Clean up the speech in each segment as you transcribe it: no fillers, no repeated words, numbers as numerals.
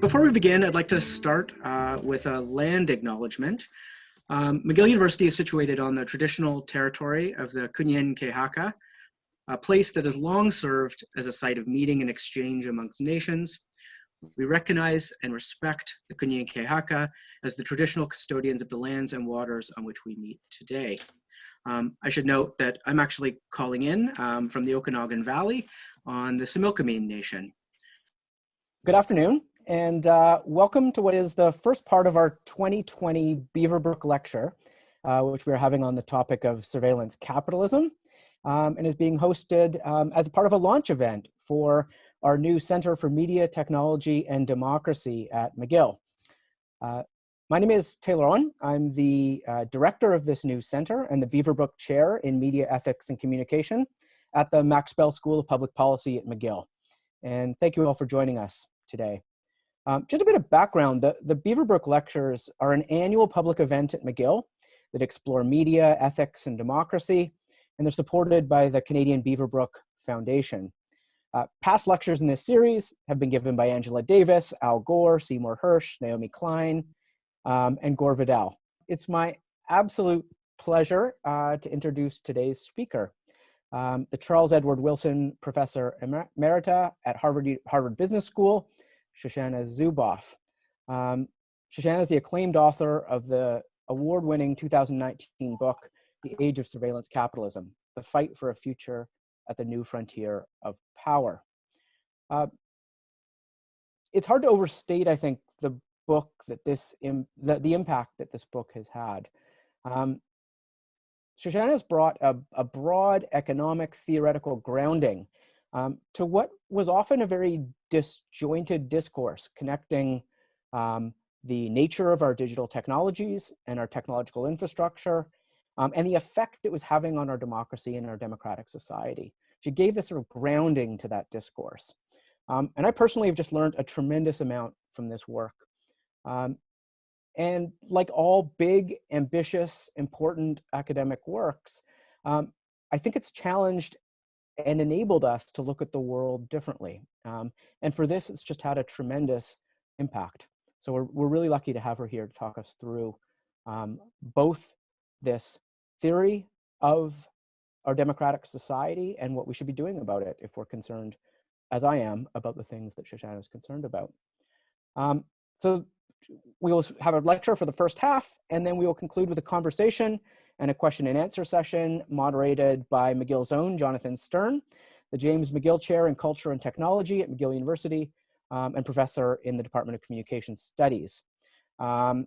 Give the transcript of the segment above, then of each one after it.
Before we begin, I'd like to start with a land acknowledgement. McGill University is situated on the traditional territory of the Kunien'kehá:ka, a place that has long served as a site of meeting and exchange amongst nations. We recognize and respect the Kunien'kehá:ka as the traditional custodians of the lands and waters on which we meet today. I should note that I'm actually calling in from the Okanagan Valley on the Similkameen Nation. Good afternoon, and welcome to what is the first part of our 2020 Beaverbrook Lecture, which we're having on the topic of surveillance capitalism, and is being hosted as a part of a launch event for our new Center for Media, Technology, and Democracy at McGill. My name is Taylor Owen. I'm the director of this new center and the Beaverbrook Chair in Media Ethics and Communication at the Max Bell School of Public Policy at McGill. And thank you all for joining us today. Just a bit of background, the Beaverbrook Lectures are an annual public event at McGill that explore media, ethics, and democracy, and they're supported by the Canadian Beaverbrook Foundation. Past lectures in this series have been given by Angela Davis, Al Gore, Seymour Hersh, Naomi Klein, and Gore Vidal. It's my absolute pleasure to introduce today's speaker, the Charles Edward Wilson Professor Emerita at Harvard Business School, Shoshana Zuboff. Shoshana is the acclaimed author of the award-winning 2019 book, The Age of Surveillance Capitalism, The Fight for a Future at the New Frontier of Power. It's hard to overstate, I think, the book that the impact that this book has had. Shoshana has brought a broad economic theoretical grounding to what was often a very disjointed discourse connecting the nature of our digital technologies and our technological infrastructure and the effect it was having on our democracy and our democratic society. She gave this sort of grounding to that discourse. And I personally have just learned a tremendous amount from this work. And like all big, ambitious, important academic works, I think it's challenged and enabled us to look at the world differently. And for this, it's just had a tremendous impact. So we're really lucky to have her here to talk us through both this theory of our democratic society and what we should be doing about it if we're concerned, as I am, about the things that Shoshana is concerned about. So we will have a lecture for the first half, and then we will conclude with a conversation and a question and answer session moderated by McGill's own Jonathan Stern, the James McGill Chair in Culture and Technology at McGill University and professor in the Department of Communication Studies. So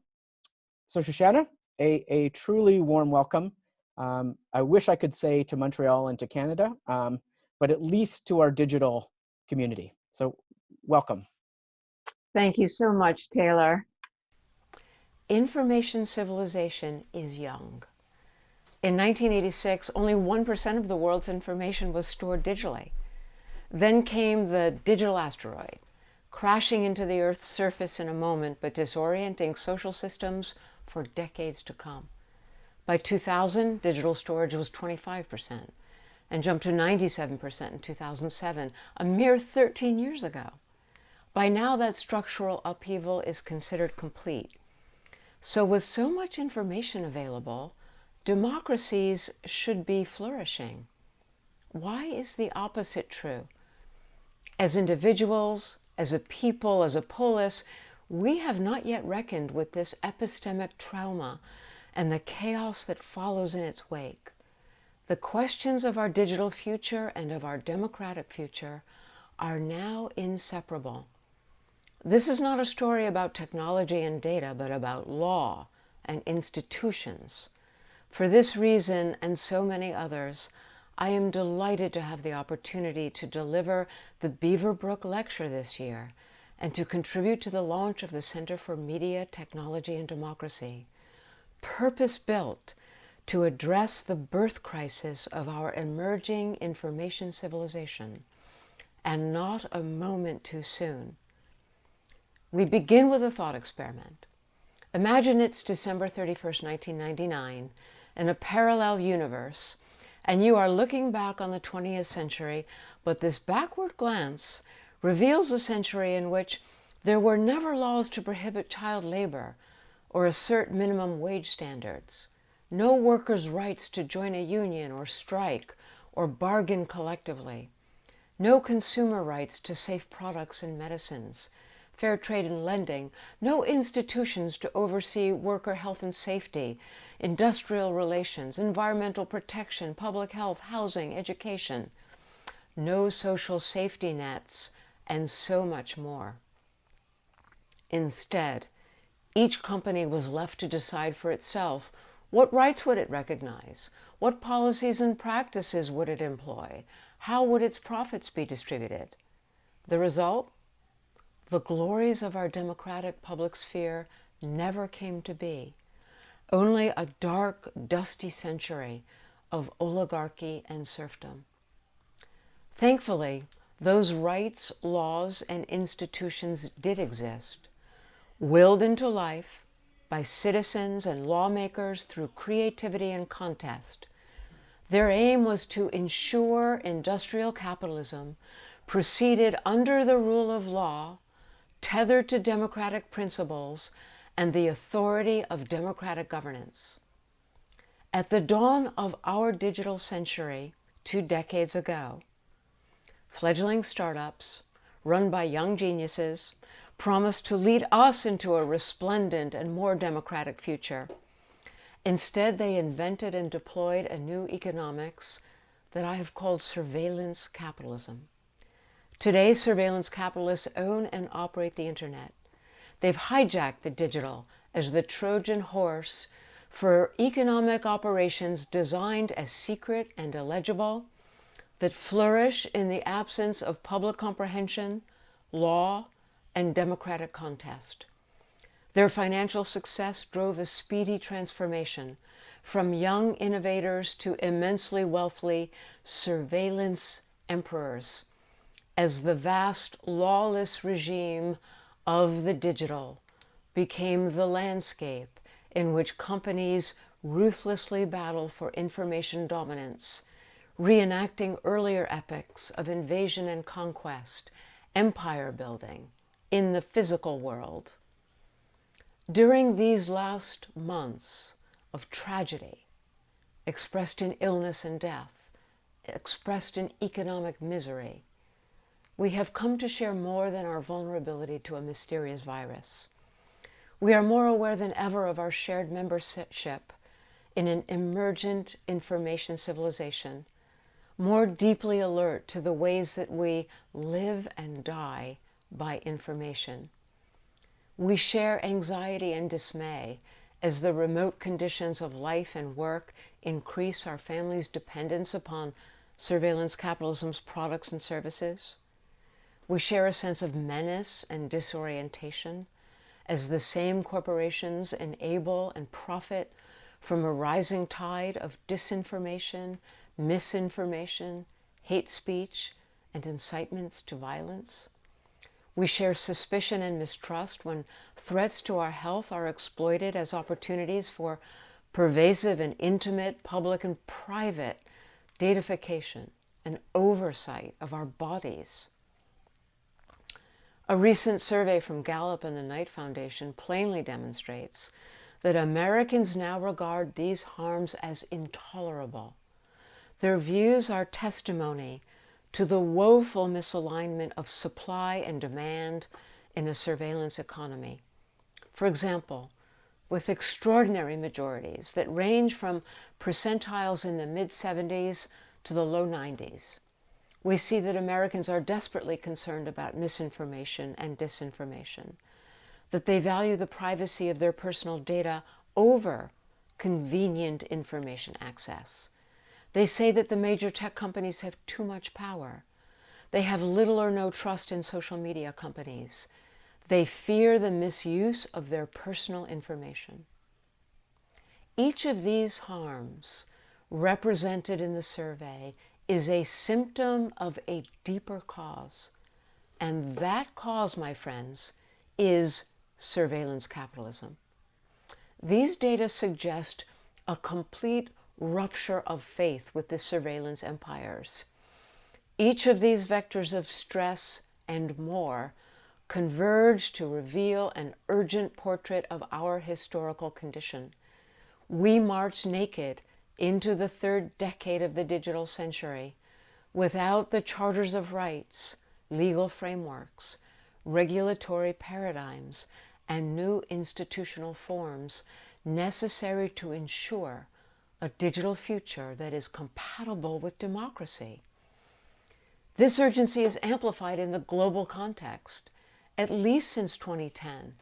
Shoshana, a truly warm welcome. I wish I could say to Montreal and to Canada, but at least to our digital community. So welcome. Thank you so much, Taylor. Information civilization is young. In 1986, only 1% of the world's information was stored digitally. Then came the digital asteroid, crashing into the Earth's surface in a moment, but disorienting social systems for decades to come. By 2000, digital storage was 25% and jumped to 97% in 2007, a mere 13 years ago. By now, that structural upheaval is considered complete. So with so much information available, democracies should be flourishing. Why is the opposite true? As individuals, as a people, as a polis, we have not yet reckoned with this epistemic trauma and the chaos that follows in its wake. The questions of our digital future and of our democratic future are now inseparable. This is not a story about technology and data, but about law and institutions. For this reason, and so many others, I am delighted to have the opportunity to deliver the Beaverbrook Lecture this year and to contribute to the launch of the Center for Media, Technology, and Democracy, purpose-built to address the birth crisis of our emerging information civilization, and not a moment too soon. We begin with a thought experiment. Imagine it's December 31st, 1999, in a parallel universe, and you are looking back on the 20th century, but this backward glance reveals a century in which There were never laws to prohibit child labor or assert minimum wage standards. No workers' rights to join a union or strike or bargain collectively. No consumer rights to safe products and medicines, fair trade and lending. No institutions to oversee worker health and safety, industrial relations, environmental protection, public health, housing, education. No social safety nets, and so much more. Instead, each company was left to decide for itself what rights would it recognize, what policies and practices would it employ, how would its profits be distributed. The result? The glories of our democratic public sphere never came to be. Only a dark, dusty century of oligarchy and serfdom. Thankfully, those rights, laws, and institutions did exist, willed into life by citizens and lawmakers through creativity and contest. Their aim was to ensure industrial capitalism proceeded under the rule of law, tethered to democratic principles and the authority of democratic governance. At the dawn of our digital century, 2 decades ago, fledgling startups, run by young geniuses, promised to lead us into a resplendent and more democratic future. Instead, they invented and deployed a new economics that I have called surveillance capitalism. Today, surveillance capitalists own and operate the internet. They've hijacked the digital as the Trojan horse for economic operations designed as secret and illegible, that flourish in the absence of public comprehension, law, and democratic contest. Their financial success drove a speedy transformation from young innovators to immensely wealthy surveillance emperors, as the vast lawless regime of the digital became the landscape in which companies ruthlessly battle for information dominance, reenacting earlier epics of invasion and conquest, empire building in the physical world. During these last months of tragedy, expressed in illness and death, expressed in economic misery, we have come to share more than our vulnerability to a mysterious virus. We are more aware than ever of our shared membership in an emergent information civilization, more deeply alert to the ways that we live and die by information. We share anxiety and dismay as the remote conditions of life and work increase our families' dependence upon surveillance capitalism's products and services. We share a sense of menace and disorientation as the same corporations enable and profit from a rising tide of disinformation, misinformation, hate speech, and incitements to violence. We share suspicion and mistrust when threats to our health are exploited as opportunities for pervasive and intimate public and private datafication and oversight of our bodies. A recent survey from Gallup and the Knight Foundation plainly demonstrates that Americans now regard these harms as intolerable. Their views are testimony to the woeful misalignment of supply and demand in a surveillance economy. For example, with extraordinary majorities that range from percentiles in the mid-70s to the low 90s, we see that Americans are desperately concerned about misinformation and disinformation, that they value the privacy of their personal data over convenient information access. They say that the major tech companies have too much power. They have little or no trust in social media companies. They fear the misuse of their personal information. Each of these harms, represented in the survey, is a symptom of a deeper cause. And that cause, my friends, is surveillance capitalism. These data suggest a complete rupture of faith with the surveillance empires. Each of these vectors of stress and more converge to reveal an urgent portrait of our historical condition. We march naked into the third decade of the digital century without the charters of rights, legal frameworks, regulatory paradigms, and new institutional forms necessary to ensure a digital future that is compatible with democracy. This urgency is amplified in the global context. At least since 2010,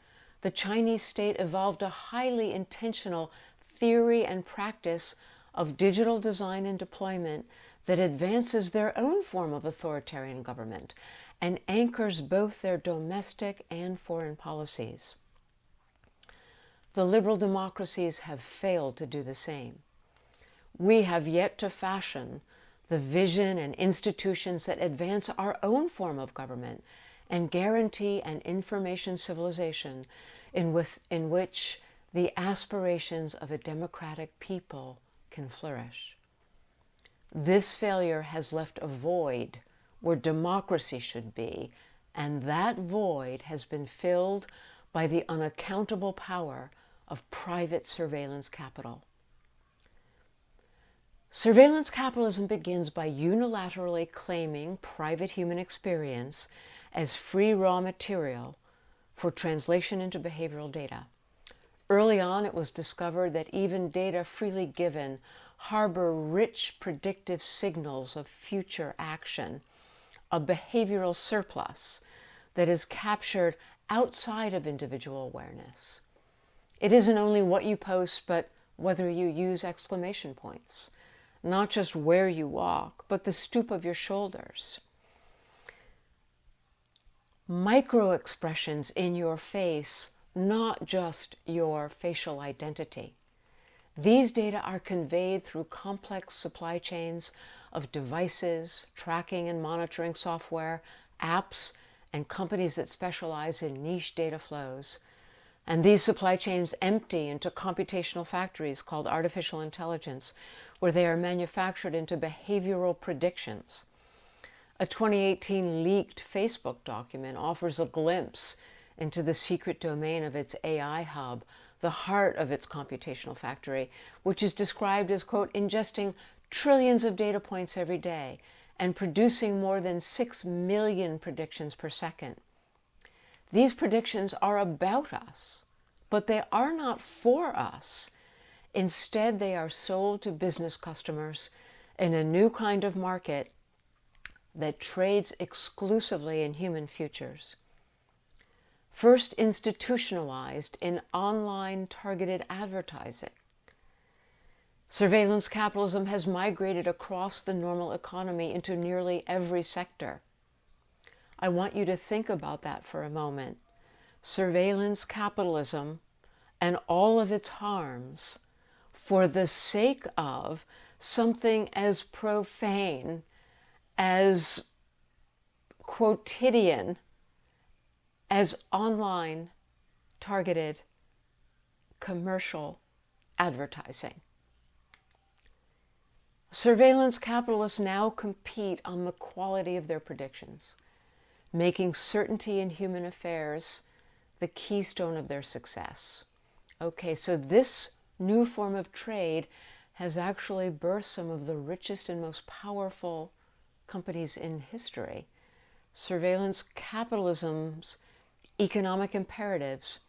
the Chinese state evolved a highly intentional theory and practice of digital design and deployment that advances their own form of authoritarian government and anchors both their domestic and foreign policies. The liberal democracies have failed to do the same. We have yet to fashion the vision and institutions that advance our own form of government and guarantee an information civilization in which the aspirations of a democratic people can flourish. This failure has left a void where democracy should be, and that void has been filled by the unaccountable power of private surveillance capital. Surveillance capitalism begins by unilaterally claiming private human experience as free raw material for translation into behavioral data. Early on, it was discovered that even data freely given harbor rich predictive signals of future action, a behavioral surplus that is captured outside of individual awareness. It isn't only what you post, but whether you use exclamation points, not just where you walk, but the stoop of your shoulders. Micro expressions in your face, not just your facial identity. These data are conveyed through complex supply chains of devices, tracking and monitoring software, apps, and companies that specialize in niche data flows. And these supply chains empty into computational factories called artificial intelligence, where they are manufactured into behavioral predictions. A 2018 leaked Facebook document offers a glimpse into the secret domain of its AI hub, the heart of its computational factory, which is described as, quote, ingesting trillions of data points every day and producing more than 6 million predictions per second. These predictions are about us, but they are not for us. Instead, they are sold to business customers in a new kind of market that trades exclusively in human futures. First institutionalized in online targeted advertising. Surveillance capitalism has migrated across the normal economy into nearly every sector. I want you to think about that for a moment. Surveillance capitalism and all of its harms for the sake of something as profane, as quotidian, as online targeted commercial advertising. Surveillance capitalists now compete on the quality of their predictions, making certainty in human affairs the keystone of their success. Okay, so this new form of trade has actually birthed some of the richest and most powerful companies in history. Surveillance capitalism's economic imperatives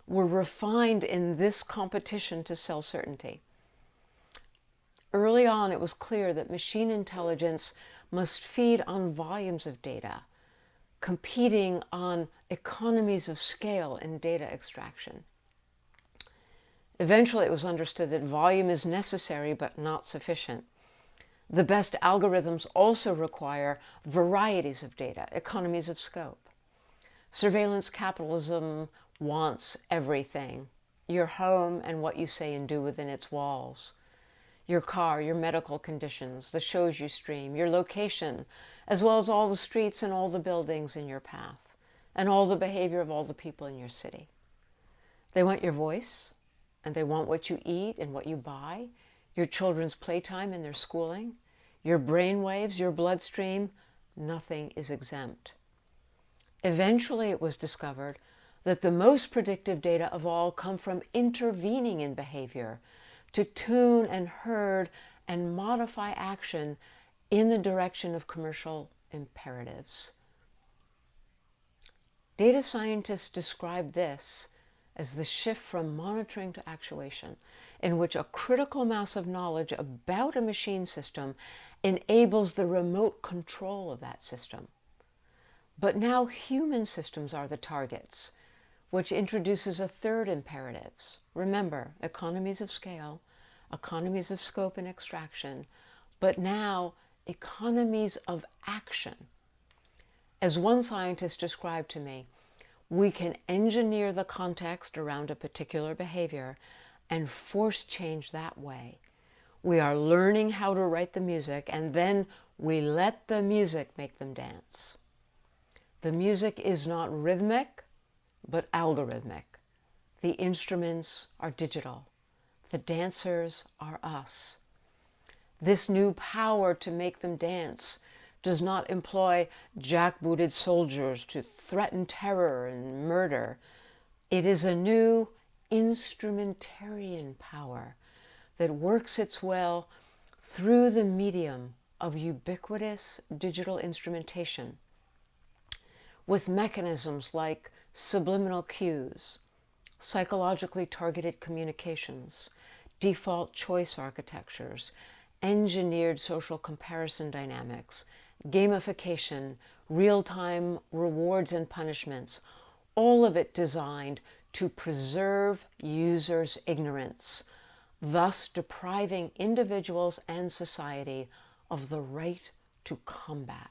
were refined in this competition to sell certainty. Early on, it was clear that machine intelligence must feed on volumes of data, competing on economies of scale in data extraction. Eventually, it was understood that volume is necessary but not sufficient. The best algorithms also require varieties of data, economies of scope. Surveillance capitalism wants everything: your home and what you say and do within its walls, your car, your medical conditions, the shows you stream, your location, as well as all the streets and all the buildings in your path, and all the behavior of all the people in your city. They want your voice, and they want what you eat and what you buy, your children's playtime and their schooling, your brain waves, your bloodstream. Nothing is exempt. Eventually, it was discovered that the most predictive data of all come from intervening in behavior to tune and herd and modify action in the direction of commercial imperatives. Data scientists describe this as the shift from monitoring to actuation, in which a critical mass of knowledge about a machine system enables the remote control of that system. But now human systems are the targets, which introduces a third imperative. Remember, economies of scale, economies of scope and extraction, but now economies of action. As one scientist described to me, we can engineer the context around a particular behavior and force change that way. We are learning how to write the music, and then we let the music make them dance. The music is not rhythmic, but algorithmic. The instruments are digital. The dancers are us. This new power to make them dance does not employ jackbooted soldiers to threaten terror and murder. It is a new instrumentarian power that works its way through the medium of ubiquitous digital instrumentation, with mechanisms like subliminal cues, psychologically targeted communications, default choice architectures, engineered social comparison dynamics, gamification, real-time rewards and punishments, all of it designed to preserve users' ignorance, thus depriving individuals and society of the right to combat.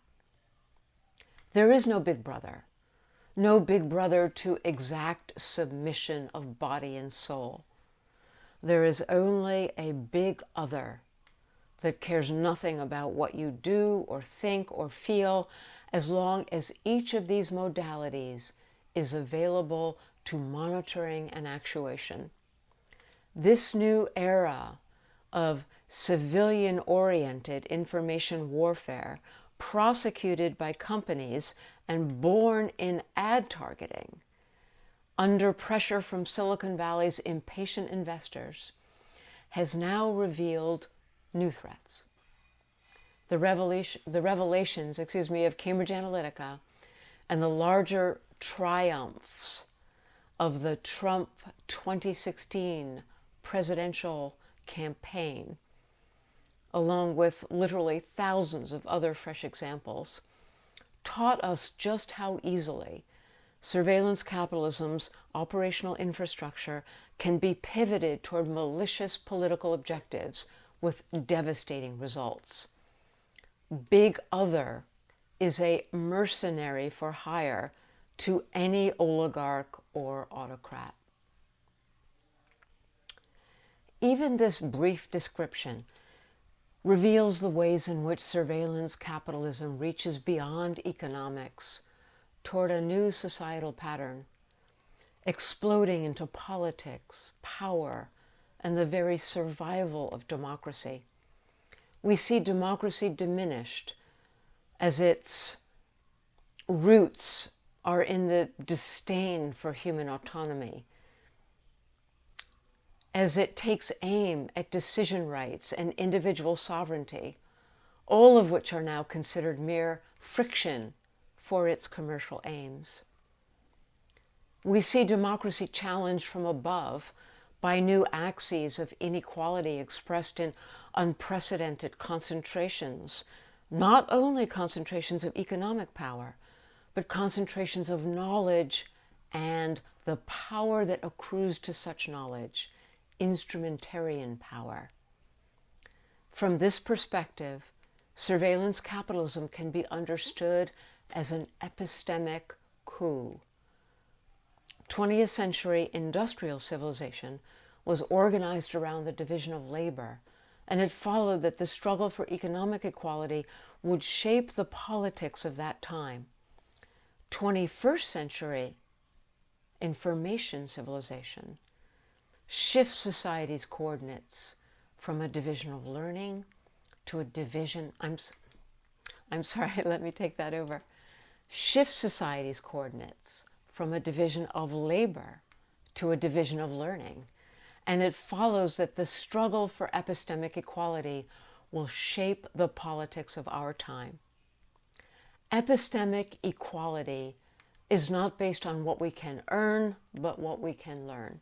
There is no big brother to exact submission of body and soul. There is only a big other that cares nothing about what you do or think or feel, as long as each of these modalities is available to monitoring and actuation. This new era of civilian-oriented information warfare, prosecuted by companies and born in ad targeting, under pressure from Silicon Valley's impatient investors, has now revealed new threats. The revelations of Cambridge Analytica and the larger triumphs of the Trump 2016 presidential campaign, along with literally thousands of other fresh examples, taught us just how easily surveillance capitalism's operational infrastructure can be pivoted toward malicious political objectives with devastating results. Big Other is a mercenary for hire to any oligarch or autocrat. Even this brief description reveals the ways in which surveillance capitalism reaches beyond economics toward a new societal pattern, exploding into politics, power, and the very survival of democracy. We see democracy diminished as its roots are in the disdain for human autonomy, as it takes aim at decision rights and individual sovereignty, all of which are now considered mere friction for its commercial aims. We see democracy challenged from above by new axes of inequality expressed in unprecedented concentrations, not only concentrations of economic power, but concentrations of knowledge and the power that accrues to such knowledge, instrumentarian power. From this perspective, surveillance capitalism can be understood as an epistemic coup. 20th century industrial civilization was organized around the division of labor, and it followed that the struggle for economic equality would shape the politics of that time. 21st century information civilization shifts society's coordinates from a division of learning to a division, I'm sorry, let me take that over, shifts society's coordinates from a division of labor to a division of learning, and it follows that the struggle for epistemic equality will shape the politics of our time. Epistemic equality is not based on what we can earn, but what we can learn.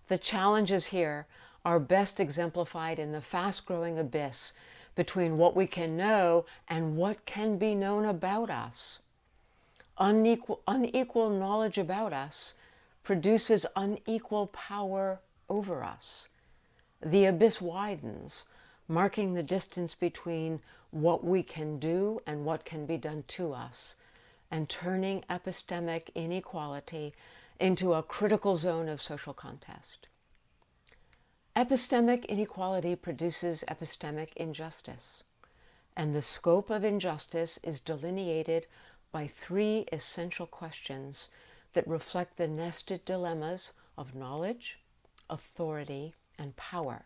The challenges here are best exemplified in the fast-growing abyss between what we can know and what can be known about us. Unequal knowledge about us produces unequal power over us. The abyss widens, marking the distance between what we can do and what can be done to us, and turning epistemic inequality into a critical zone of social contest. Epistemic inequality produces epistemic injustice, and the scope of injustice is delineated by three essential questions that reflect the nested dilemmas of knowledge, authority, and power.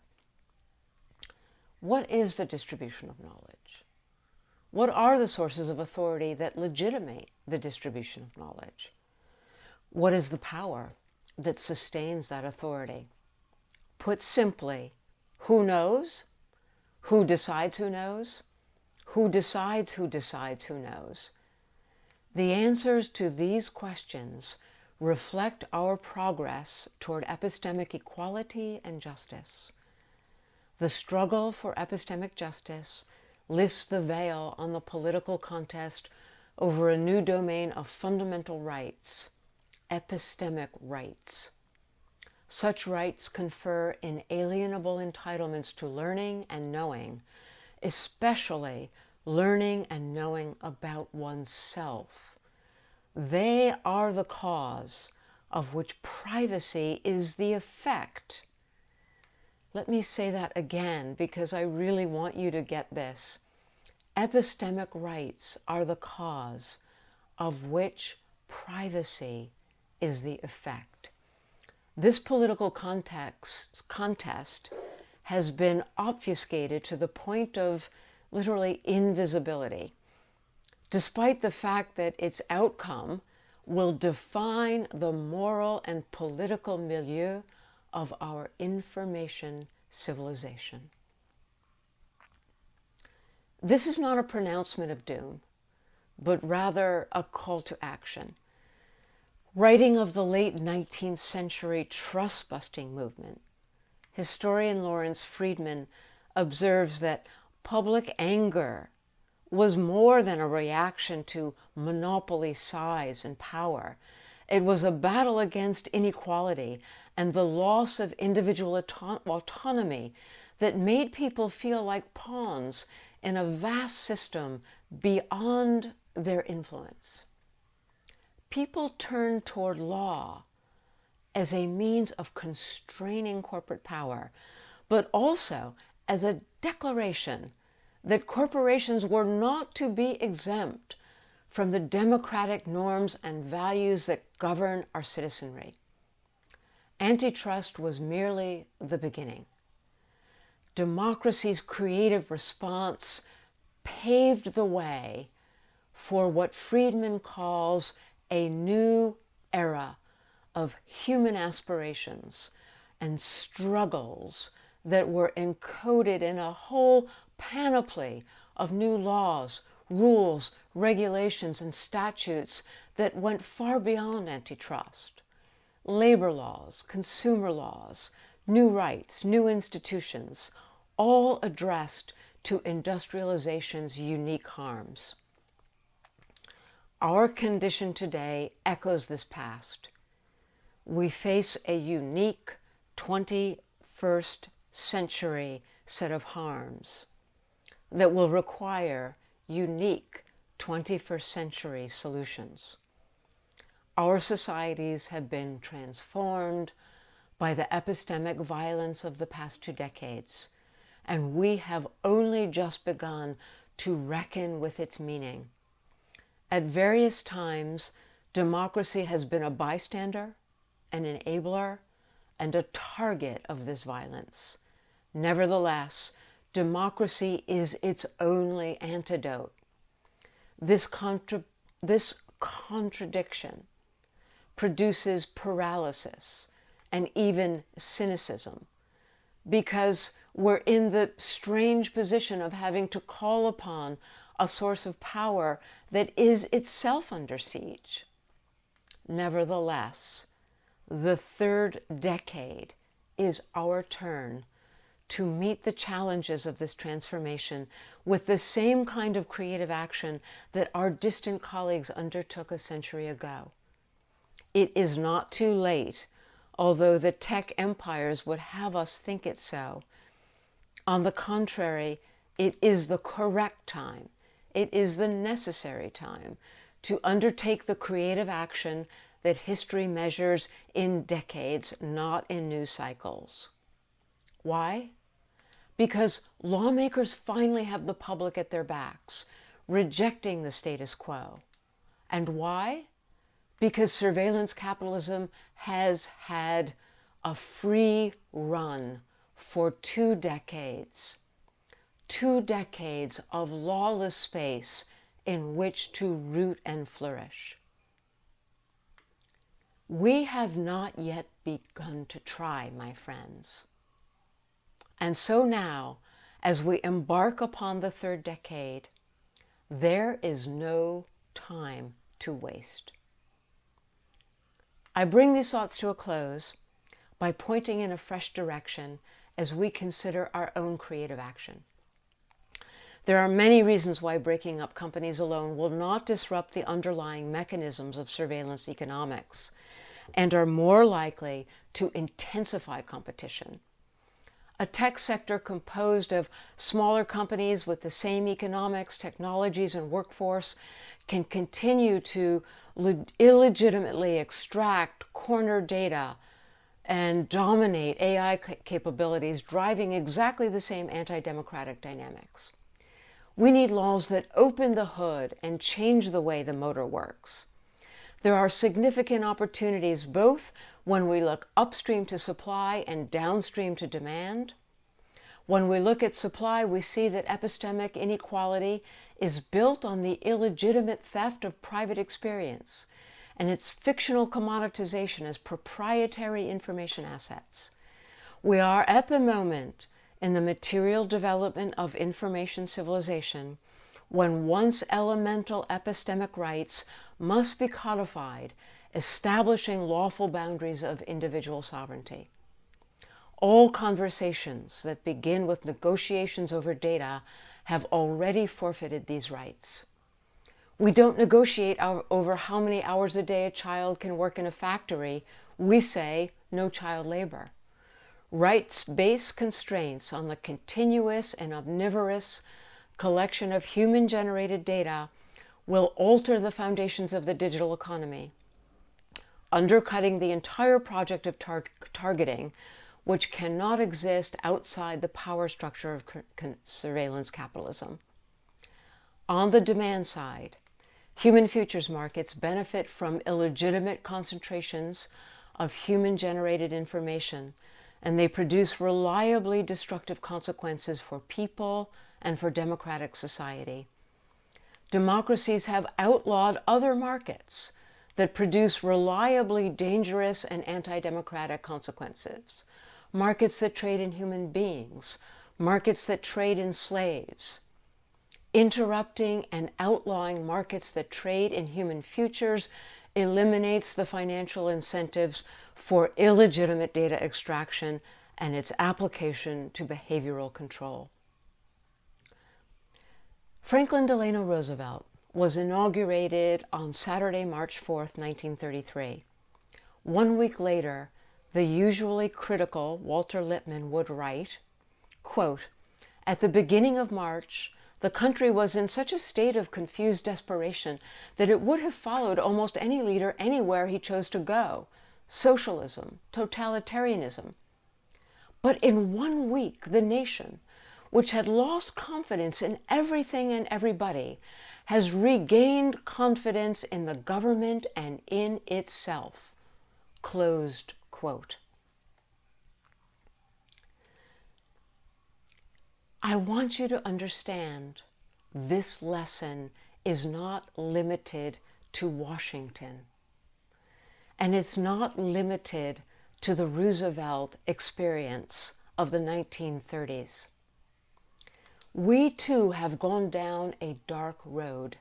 What is the distribution of knowledge? What are the sources of authority that legitimate the distribution of knowledge? What is the power that sustains that authority? Put simply, who knows? Who decides who knows? Who decides who decides who knows? The answers to these questions reflect our progress toward epistemic equality and justice. The struggle for epistemic justice lifts the veil on the political contest over a new domain of fundamental rights, epistemic rights. Such rights confer inalienable entitlements to learning and knowing, especially learning and knowing about oneself. They are the cause of which privacy is the effect. Let me say that again because I really want you to get this. Epistemic rights are the cause of which privacy is the effect. This political contest has been obfuscated to the point of literally invisibility, despite the fact that its outcome will define the moral and political milieu of our information civilization. This is not a pronouncement of doom, but rather a call to action. Writing of the late 19th century trust-busting movement, historian Lawrence Friedman observes that public anger was more than a reaction to monopoly size and power. It was a battle against inequality and the loss of individual autonomy that made people feel like pawns in a vast system beyond their influence. People turned toward law as a means of constraining corporate power, but also as a declaration that corporations were not to be exempt from the democratic norms and values that govern our citizenry. Antitrust was merely the beginning. Democracy's creative response paved the way for what Friedman calls a new era of human aspirations and struggles that were encoded in a whole panoply of new laws, rules, regulations, and statutes that went far beyond antitrust. Labor laws, consumer laws, new rights, new institutions, all addressed to industrialization's unique harms. Our condition today echoes this past. We face a unique 21st century set of harms that will require unique 21st century solutions. Our societies have been transformed by the epistemic violence of the past 2 decades, and we have only just begun to reckon with its meaning. At various times, democracy has been a bystander, an enabler, and a target of this violence. Nevertheless, democracy is its only antidote. This this contradiction produces paralysis and even cynicism, because we're in the strange position of having to call upon a source of power that is itself under siege. Nevertheless, the third decade is our turn to meet the challenges of this transformation with the same kind of creative action that our distant colleagues undertook a century ago. It is not too late, although the tech empires would have us think it so. On the contrary, it is the correct time, it is the necessary time to undertake the creative action that history measures in decades, not in news cycles. Why? Because lawmakers finally have the public at their backs, rejecting the status quo. And why? Because surveillance capitalism has had a free run for 2 decades. 2 decades of lawless space in which to root and flourish. We have not yet begun to try, my friends. And so now, as we embark upon the third decade, there is no time to waste. I bring these thoughts to a close by pointing in a fresh direction as we consider our own creative action. There are many reasons why breaking up companies alone will not disrupt the underlying mechanisms of surveillance economics and are more likely to intensify competition. A tech sector composed of smaller companies with the same economics, technologies, and workforce can continue to illegitimately extract, corner data, and dominate AI capabilities, driving exactly the same anti-democratic dynamics. We need laws that open the hood and change the way the motor works. There are significant opportunities both when we look upstream to supply and downstream to demand. When we look at supply, we see that epistemic inequality is built on the illegitimate theft of private experience and its fictional commoditization as proprietary information assets. We are at the moment in the material development of information civilization when once elemental epistemic rights must be codified, establishing lawful boundaries of individual sovereignty. All conversations that begin with negotiations over data have already forfeited these rights. We don't negotiate over how many hours a day a child can work in a factory. We say no child labor. Rights-based constraints on the continuous and omnivorous collection of human-generated data will alter the foundations of the digital economy, undercutting the entire project of targeting, which cannot exist outside the power structure of surveillance capitalism. On the demand side, human futures markets benefit from illegitimate concentrations of human-generated information, and they produce reliably destructive consequences for people and for democratic society. Democracies have outlawed other markets that produce reliably dangerous and anti-democratic consequences. Markets that trade in human beings, markets that trade in slaves. Interrupting and outlawing markets that trade in human futures eliminates the financial incentives for illegitimate data extraction and its application to behavioral control. Franklin Delano Roosevelt was inaugurated on Saturday, March 4th, 1933. 1 week later, the usually critical Walter Lippmann would write, quote, "At the beginning of March, the country was in such a state of confused desperation that it would have followed almost any leader anywhere he chose to go, socialism, totalitarianism. But in 1 week, the nation, which had lost confidence in everything and everybody, has regained confidence in the government and in itself." Closed quote. I want you to understand this lesson is not limited to Washington. And it's not limited to the Roosevelt experience of the 1930s. We too have gone down a dark road,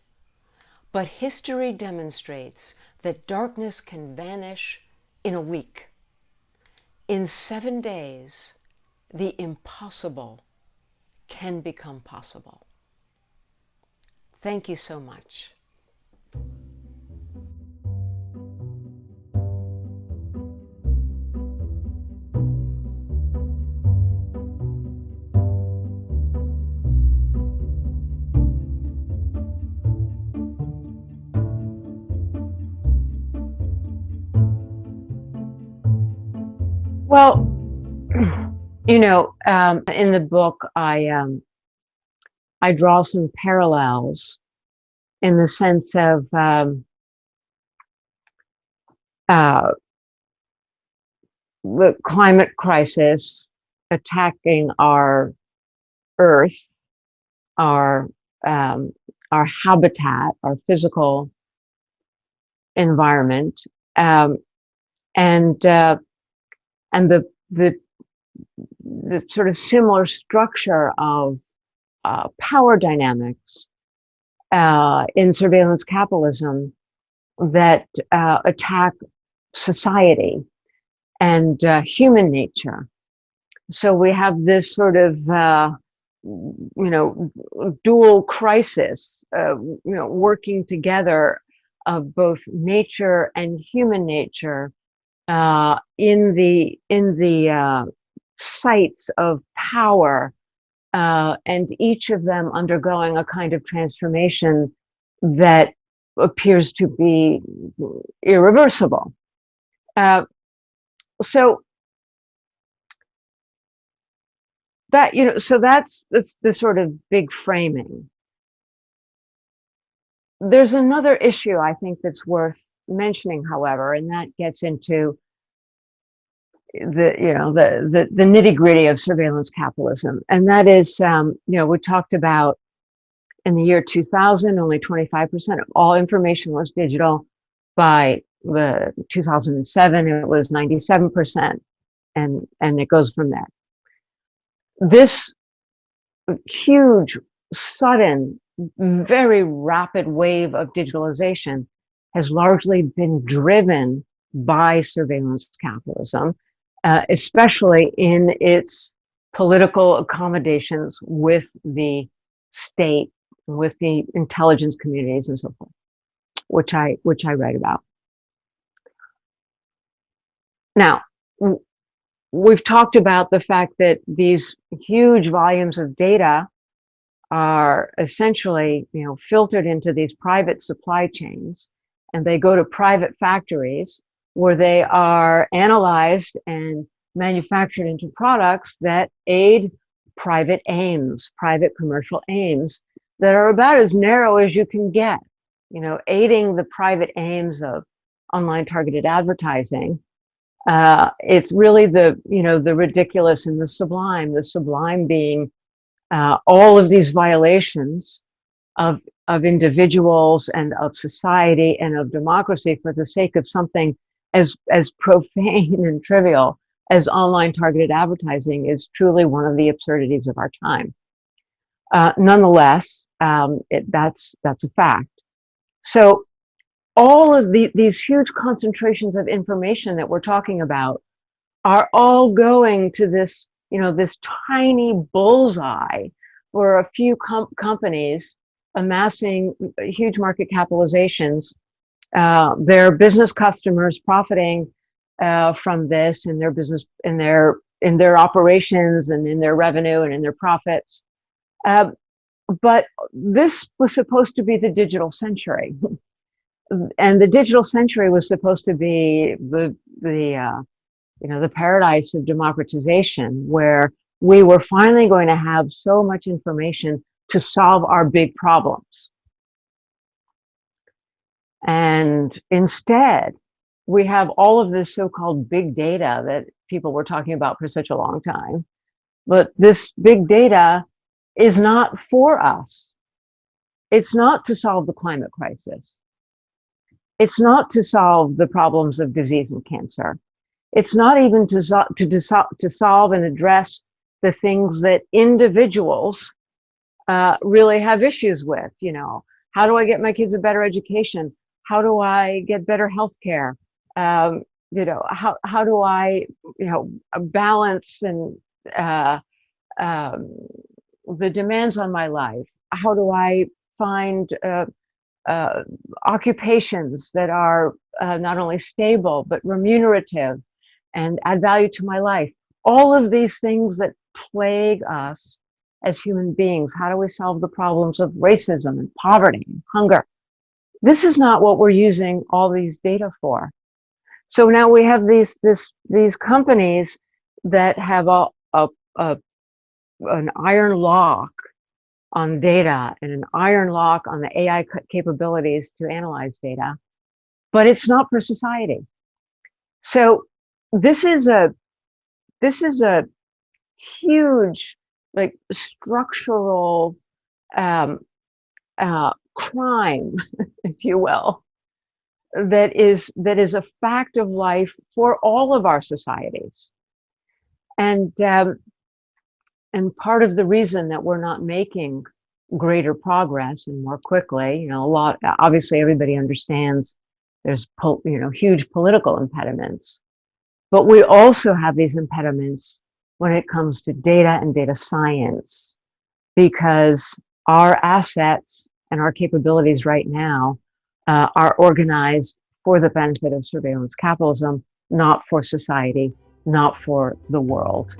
but history demonstrates that darkness can vanish in a week. In 7 days, the impossible can become possible. Thank you so much. Well, you know, in the book, I draw some parallels in the sense of the climate crisis attacking our Earth, our habitat, our physical environment, and the sort of similar structure of power dynamics in surveillance capitalism that attack society and human nature. So we have this sort of dual crisis, working together of both nature and human nature in the sites of power, and each of them undergoing a kind of transformation that appears to be irreversible. So that, so that's the sort of big framing. There's another issue I think that's worth mentioning, however, and that gets into the nitty-gritty of surveillance capitalism, and that is, we talked about in the year 2000, only 25% of all information was digital. By the 2007, it was 97%, and it goes from there. This huge, sudden, very rapid wave of digitalization has largely been driven by surveillance capitalism, especially in its political accommodations with the state, with the intelligence communities and so forth, which I write about. Now, we've talked about the fact that these huge volumes of data are essentially, filtered into these private supply chains, and they go to private factories where they are analyzed and manufactured into products that aid private aims, private commercial aims that are about as narrow as you can get. Aiding the private aims of online targeted advertising. It's really the ridiculous and the sublime being all of these violations of individuals and of society and of democracy for the sake of something as profane and trivial as online targeted advertising is truly one of the absurdities of our time. Nonetheless, that's a fact. So all of these huge concentrations of information that we're talking about are all going to this, this tiny bullseye for a few companies amassing huge market capitalizations, their business customers profiting from this in their business, in their operations and in their revenue and in their profits. But this was supposed to be the digital century. And the digital century was supposed to be the paradise of democratization, where we were finally going to have so much information to solve our big problems. And instead, we have all of this so-called big data that people were talking about for such a long time. But this big data is not for us. It's not to solve the climate crisis. It's not to solve the problems of disease and cancer. It's not even to solve and address the things that individuals really have issues with. You know, how do I get my kids a better education? How do I get better health care? You know, how do I, you know, balance and the demands on my life? How do I find occupations that are not only stable but remunerative and add value to my life? All of these things that plague us as human beings. How do we solve the problems of racism and poverty and hunger? This is not what we're using all these data for. So now we have these companies that have an iron lock on data and an iron lock on the AI capabilities to analyze data, but it's not for society. So this is a huge, like, structural crime, if you will, that is a fact of life for all of our societies. And part of the reason that we're not making greater progress and more quickly, you know, obviously everybody understands there's huge political impediments, but we also have these impediments when it comes to data and data science, because our assets and our capabilities right now are organized for the benefit of surveillance capitalism, not for society, not for the world.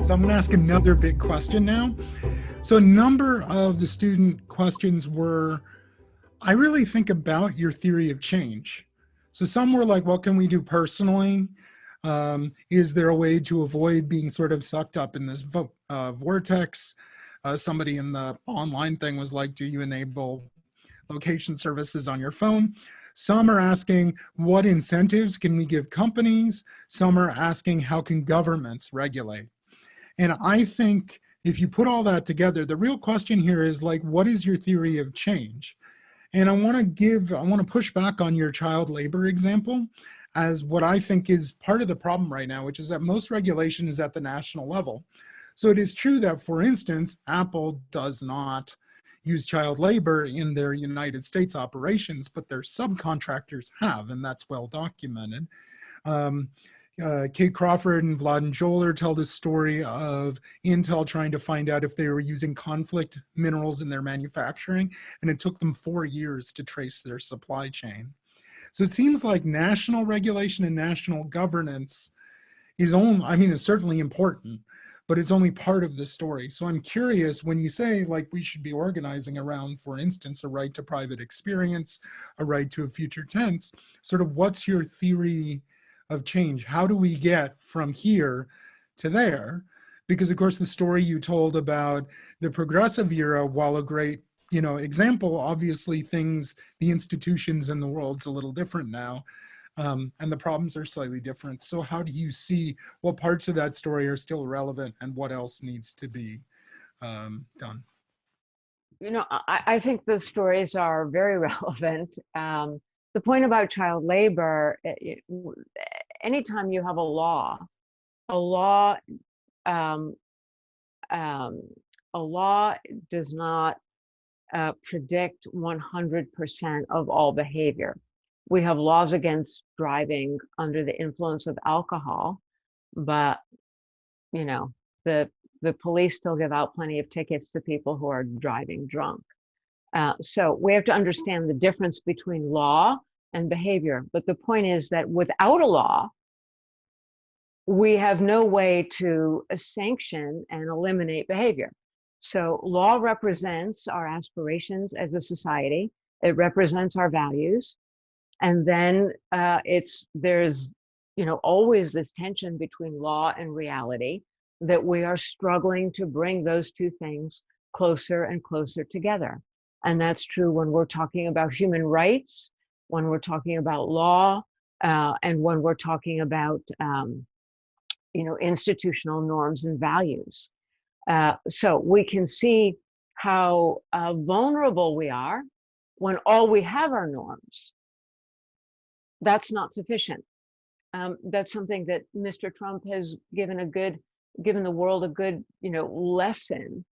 So I'm going to ask another big question now. So a number of the student questions were, I really think about your theory of change. So some were like, what can we do personally? Is there a way to avoid being sort of sucked up in this vortex? Somebody in the online thing was like, do you enable location services on your phone? Some are asking, what incentives can we give companies? Some are asking, how can governments regulate? And I think if you put all that together, the real question here is like, what is your theory of change? And I want to push back on your child labor example as what I think is part of the problem right now, which is that most regulation is at the national level. So it is true that, for instance, Apple does not use child labor in their United States operations, but their subcontractors have, and that's well documented. Kate Crawford and Vlad Joler tell the story of Intel trying to find out if they were using conflict minerals in their manufacturing, and it took them 4 years to trace their supply chain. So it seems like national regulation and national governance is certainly important, but it's only part of the story. So I'm curious, when you say like we should be organizing around, for instance, a right to private experience, a right to a future tense, sort of what's your theory of change? How do we get from here to there? Because of course the story you told about the progressive era, while a great example, obviously the institutions in the world's a little different now, and the problems are slightly different. So how do you see what parts of that story are still relevant and what else needs to be done? You know, I think the stories are very relevant. The point about child labor, anytime you have a law does not predict 100% of all behavior. We have laws against driving under the influence of alcohol, but the police still give out plenty of tickets to people who are driving drunk. So we have to understand the difference between law and behavior. But the point is that without a law, we have no way to sanction and eliminate behavior. So law represents our aspirations as a society. It represents our values. And then there's always this tension between law and reality, that we are struggling to bring those two things closer and closer together. And that's true when we're talking about human rights, when we're talking about law, and when we're talking about institutional norms and values. So we can see how vulnerable we are when all we have are norms. That's not sufficient. That's something that Mr. Trump has given the world a good, lesson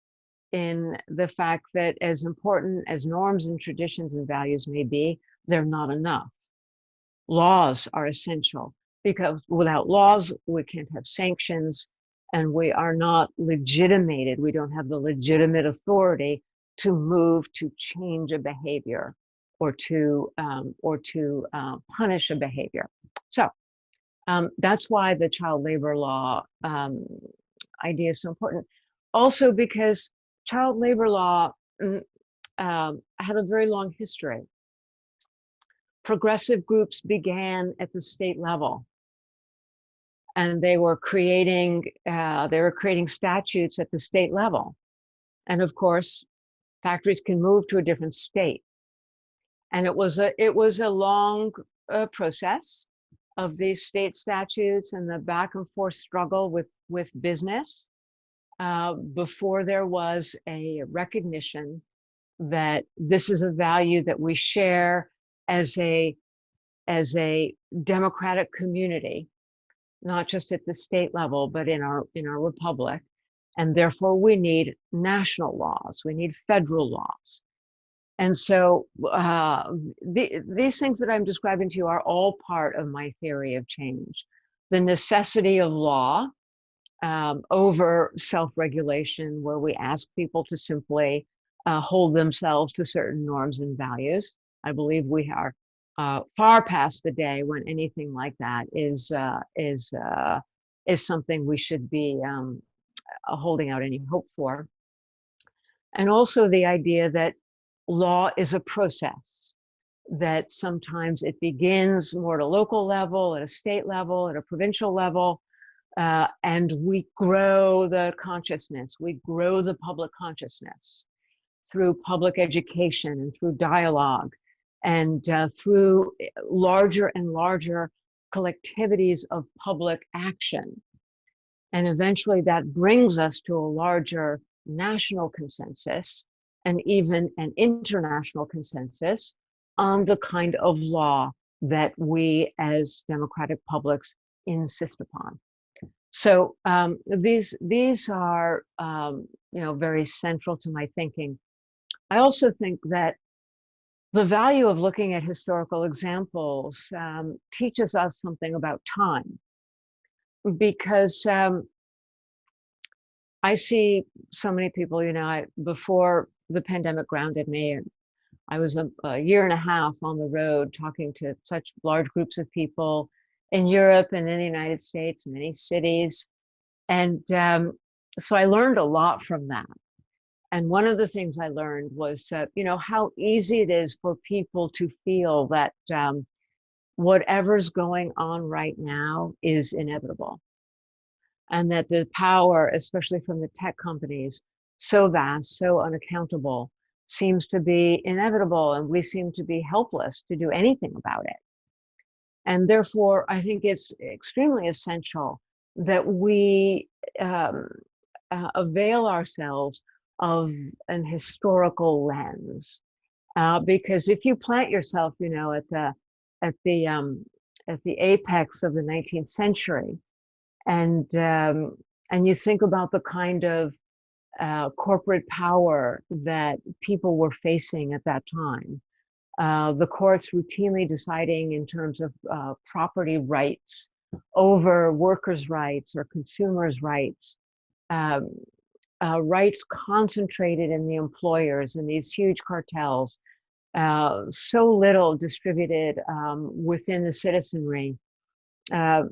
in the fact that as important as norms and traditions and values may be, they're not enough. Laws are essential, because without laws, we can't have sanctions, and we are not legitimated. We don't have the legitimate authority to move to change a behavior or to punish a behavior. So that's why the child labor law idea is so important. Also because child labor law had a very long history. Progressive groups began at the state level, and they were creating statutes at the state level. And of course, factories can move to a different state. And it was a long process of these state statutes and the back and forth struggle with business before there was a recognition that this is a value that we share as a democratic community, not just at the state level, but in our republic. And therefore we need national laws, we need federal laws. And so these things that I'm describing to you are all part of my theory of change. The necessity of law over self-regulation, where we ask people to simply hold themselves to certain norms and values. I believe we are far past the day when anything like that is something we should be holding out any hope for. And also the idea that law is a process, that sometimes it begins more at a local level, at a state level, at a provincial level, and we grow the consciousness, we grow the public consciousness through public education and through dialogue and through larger and larger collectivities of public action. And eventually that brings us to a larger national consensus and even an international consensus on the kind of law that we as democratic publics insist upon. So these are very central to my thinking. I also think that the value of looking at historical examples teaches us something about time, because I see so many people, before the pandemic grounded me, and I was a year and a half on the road talking to such large groups of people in Europe and in the United States, many cities. And so I learned a lot from that. And one of the things I learned was, how easy it is for people to feel that whatever's going on right now is inevitable. And that the power, especially from the tech companies, so vast, so unaccountable, seems to be inevitable, and we seem to be helpless to do anything about it. And therefore, I think it's extremely essential that we avail ourselves of an historical lens, because if you plant yourself, at the apex of the 19th century, and you think about the kind of corporate power that people were facing at that time, the courts routinely deciding in terms of property rights over workers' rights or consumers' rights, rights concentrated in the employers in these huge cartels, so little distributed within the citizenry, a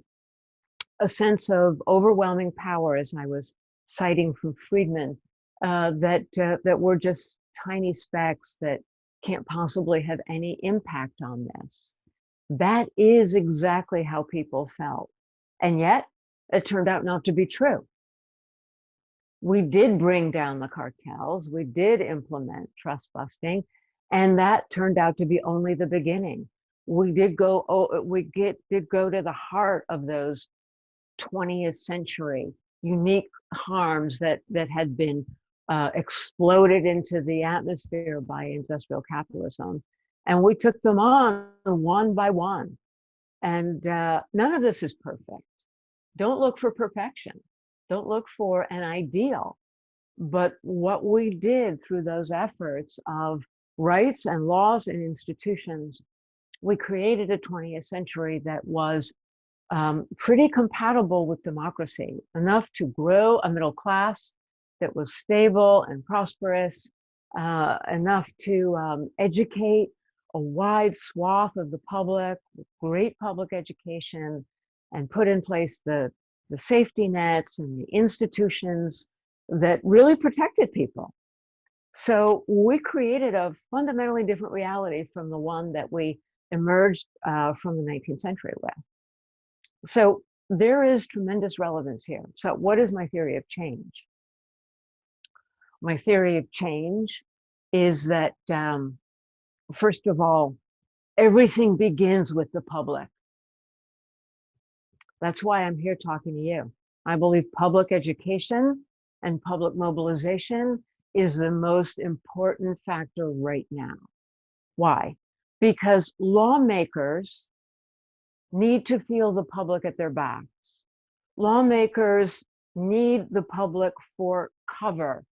sense of overwhelming power, as I was citing from Friedman, that we're just tiny specks that can't possibly have any impact on this. That is exactly how people felt. And yet, it turned out not to be true. We did bring down the cartels, we did implement trust busting, and that turned out to be only the beginning. We did go to the heart of those 20th century unique harms that had been exploded into the atmosphere by industrial capitalism. And we took them on one by one. And none of this is perfect. Don't look for perfection. Don't look for an ideal. But what we did through those efforts of rights and laws and institutions, we created a 20th century that was pretty compatible with democracy, enough to grow a middle class that was stable and prosperous, enough to educate a wide swath of the public with great public education, and put in place the safety nets and the institutions that really protected people. So we created a fundamentally different reality from the one that we emerged from the 19th century with. So there is tremendous relevance here. So what is my theory of change? My theory of change is that, first of all, everything begins with the public. That's why I'm here talking to you. I believe public education and public mobilization is the most important factor right now. Why? Because lawmakers need to feel the public at their backs. Lawmakers need the public for cover.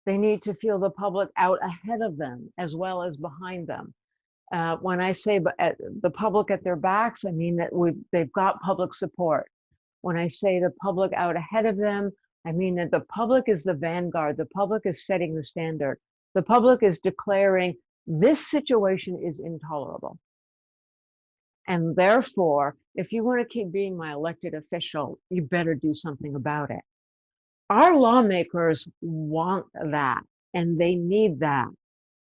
They need to feel the public out ahead of them as well as behind them. When I say the public at their backs, I mean that they've got public support. When I say the public out ahead of them, I mean that the public is the vanguard. The public is setting the standard. The public is declaring this situation is intolerable. And therefore, if you want to keep being my elected official, you better do something about it. Our lawmakers want that, and they need that.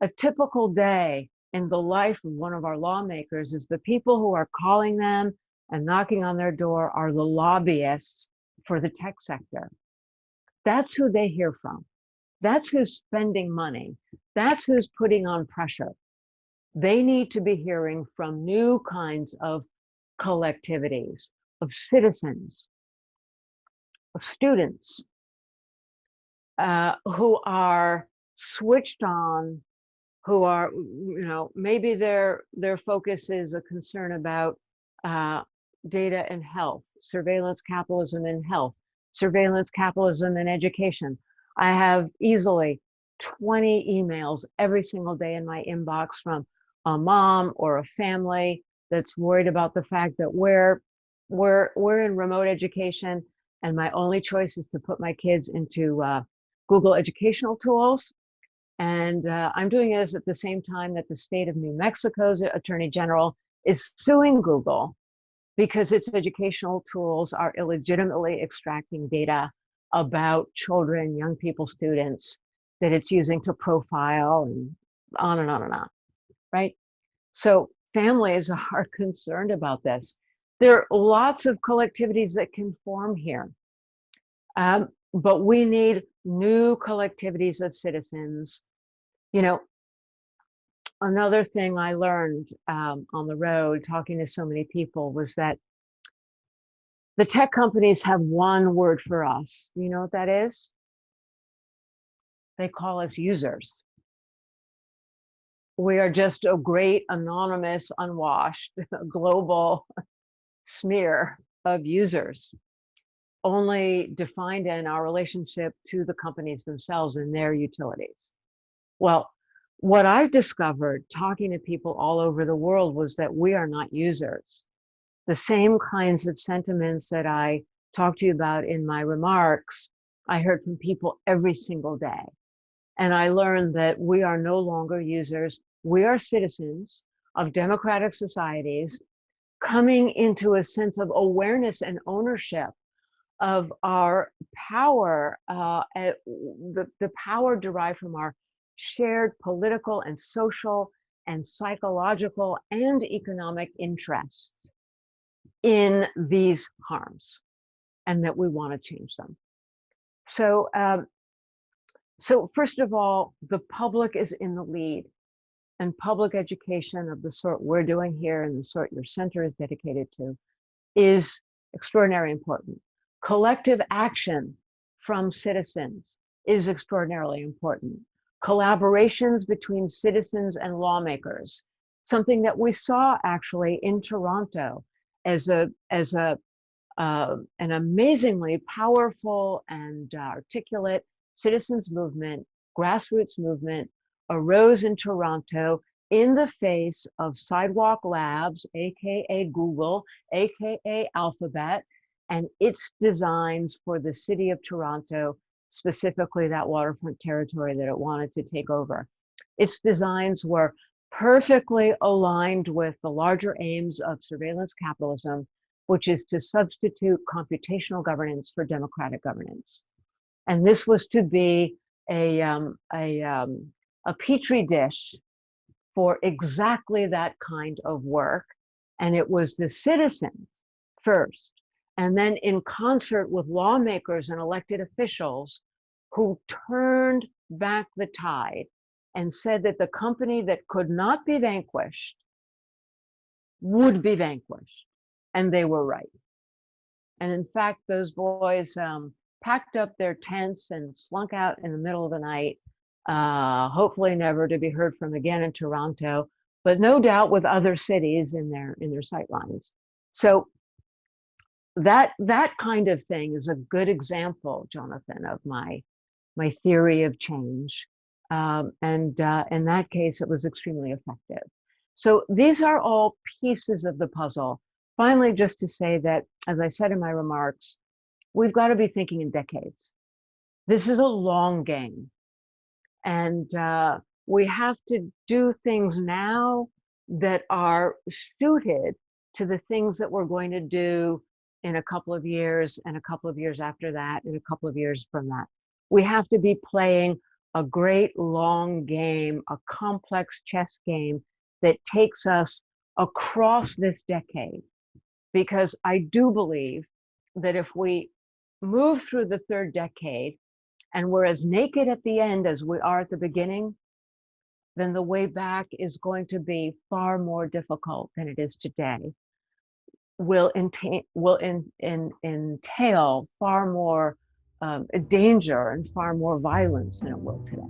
A typical day in the life of one of our lawmakers is the people who are calling them and knocking on their door are the lobbyists for the tech sector. That's who they hear from. That's who's spending money. That's who's putting on pressure. They need to be hearing from new kinds of collectivities, of citizens, of students who are switched on, who are, maybe their focus is a concern about data and health, surveillance capitalism in health, surveillance capitalism in education. I have easily 20 emails every single day in my inbox from a mom or a family that's worried about the fact that we're in remote education and my only choice is to put my kids into Google educational tools. And I'm doing this at the same time that the state of New Mexico's Attorney General is suing Google because its educational tools are illegitimately extracting data about children, young people, students that it's using to profile and on and on and on, right? So families are concerned about this. There are lots of collectivities that can form here, but we need new collectivities of citizens. Another thing I learned on the road talking to so many people was that the tech companies have one word for us. You know what that is? They call us users. We are just a great anonymous, unwashed, global smear of users, only defined in our relationship to the companies themselves and their utilities. Well, what I've discovered talking to people all over the world was that we are not users. The same kinds of sentiments that I talked to you about in my remarks, I heard from people every single day. And I learned that we are no longer users. We are citizens of democratic societies coming into a sense of awareness and ownership of our power, the power derived from our shared political and social and psychological and economic interests in these harms, and that we want to change them. So, so first of all, the public is in the lead, and public education of the sort we're doing here and the sort your center is dedicated to is extraordinarily important. Collective action from citizens is extraordinarily important. Collaborations between citizens and lawmakers, something that we saw actually in Toronto as an amazingly powerful and articulate citizens movement, grassroots movement, arose in Toronto in the face of Sidewalk Labs, aka Google, aka Alphabet, and its designs for the city of Toronto, specifically that waterfront territory that it wanted to take over. Its designs were perfectly aligned with the larger aims of surveillance capitalism, which is to substitute computational governance for democratic governance. And this was to be a petri dish for exactly that kind of work. And it was the citizens first, and then in concert with lawmakers and elected officials who turned back the tide and said that the company that could not be vanquished would be vanquished. And they were right. And in fact, those boys packed up their tents and slunk out in the middle of the night, hopefully never to be heard from again in Toronto, but no doubt with other cities in their sightlines. So that kind of thing is a good example, Jonathan, of my theory of change. And in that case, it was extremely effective. So these are all pieces of the puzzle. Finally, just to say that, as I said in my remarks, we've got to be thinking in decades. This is a long game. And we have to do things now that are suited to the things that we're going to do in a couple of years, and a couple of years after that, and a couple of years from that. We have to be playing a great long game, a complex chess game that takes us across this decade. Because I do believe that if we move through the third decade and we're as naked at the end as we are at the beginning, then the way back is going to be far more difficult than it is today. Will entail far more danger and far more violence than it will today.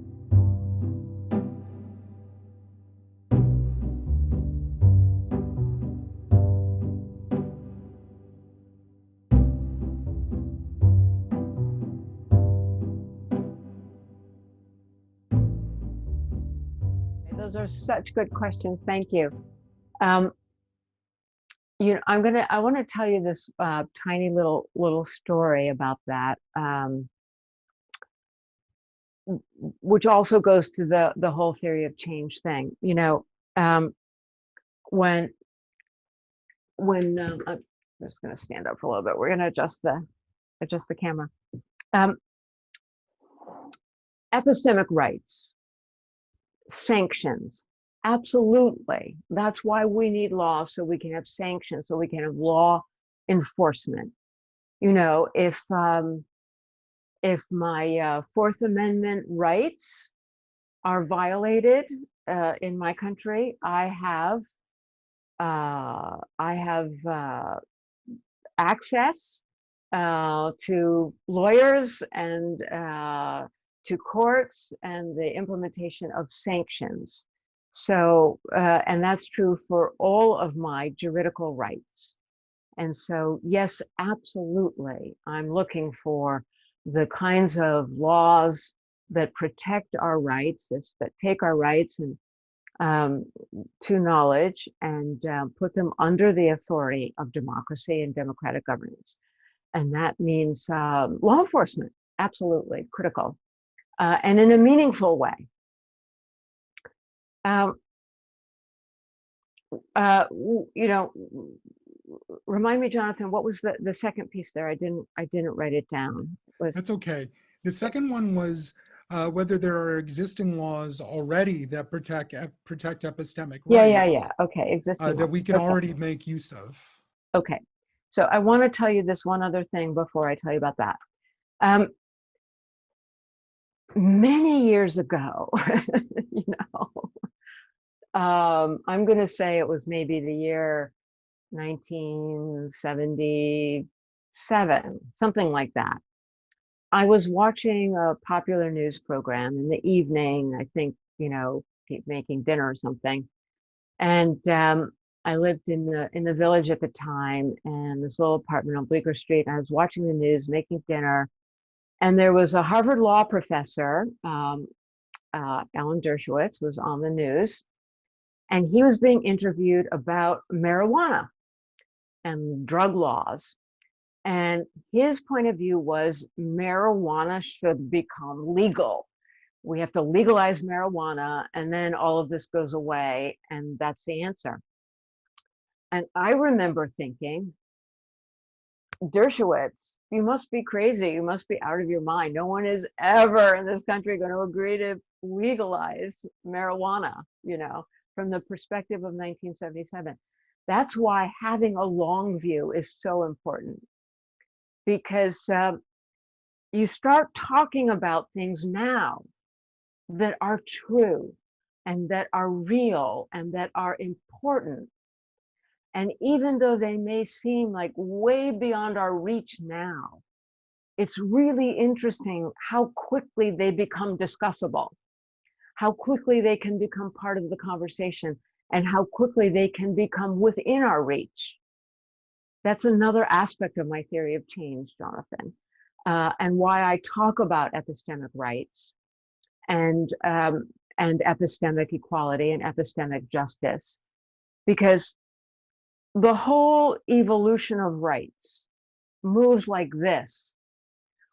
Those are such good questions. Thank you. You know, I want to tell you this tiny little story about that, which also goes to the whole theory of change thing. You know, when I'm just going to stand up for a little bit. We're going to adjust the camera. Epistemic rights, sanctions. Absolutely. That's why we need law, so we can have sanctions, so we can have law enforcement. You know, if my Fourth Amendment rights are violated in my country, I have access to lawyers and to courts and the implementation of sanctions. So, and that's true for all of my juridical rights. And so, yes, absolutely, I'm looking for the kinds of laws that protect our rights, that take our rights and to knowledge and put them under the authority of democracy and democratic governance. And that means law enforcement, absolutely critical, and in a meaningful way. You know, remind me, Jonathan, what was the second piece there? I didn't write it down. That's okay. The second one was whether there are existing laws already that protect epistemic rights. Yeah. Okay, existing that we can okay. already make use of. Okay, so I want to tell you this one other thing before I tell you about that. Many years ago, you know, I'm going to say it was maybe the year 1970, something like that. I was watching a popular news program in the evening, I think, making dinner or something. And I lived in the village at the time, and this little apartment on Bleecker Street. And I was watching the news, making dinner, and there was a Harvard law professor, Alan Dershowitz, was on the news, and he was being interviewed about marijuana and drug laws. And his point of view was marijuana should become legal. We have to legalize marijuana, and then all of this goes away, and that's the answer. And I remember thinking, Dershowitz, you must be crazy. You must be out of your mind. No one is ever in this country going to agree to legalize marijuana, from the perspective of 1977. That's why having a long view is so important, because you start talking about things now that are true and that are real and that are important. And even though they may seem like way beyond our reach now, it's really interesting how quickly they become discussable, how quickly they can become part of the conversation, and how quickly they can become within our reach. That's another aspect of my theory of change, Jonathan, and why I talk about epistemic rights and epistemic equality and epistemic justice, because the whole evolution of rights moves like this.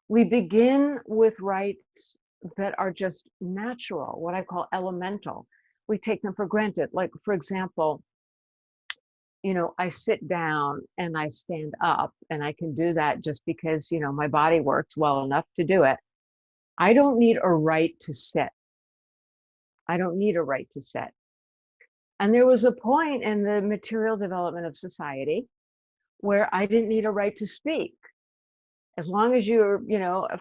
We begin with rights that are just natural, what I call elemental. We take them for granted. Like, for example, I sit down and I stand up, and I can do that just because, my body works well enough to do it. I don't need a right to sit. I don't need a right to sit. And there was a point in the material development of society where I didn't need a right to speak. As long as you're,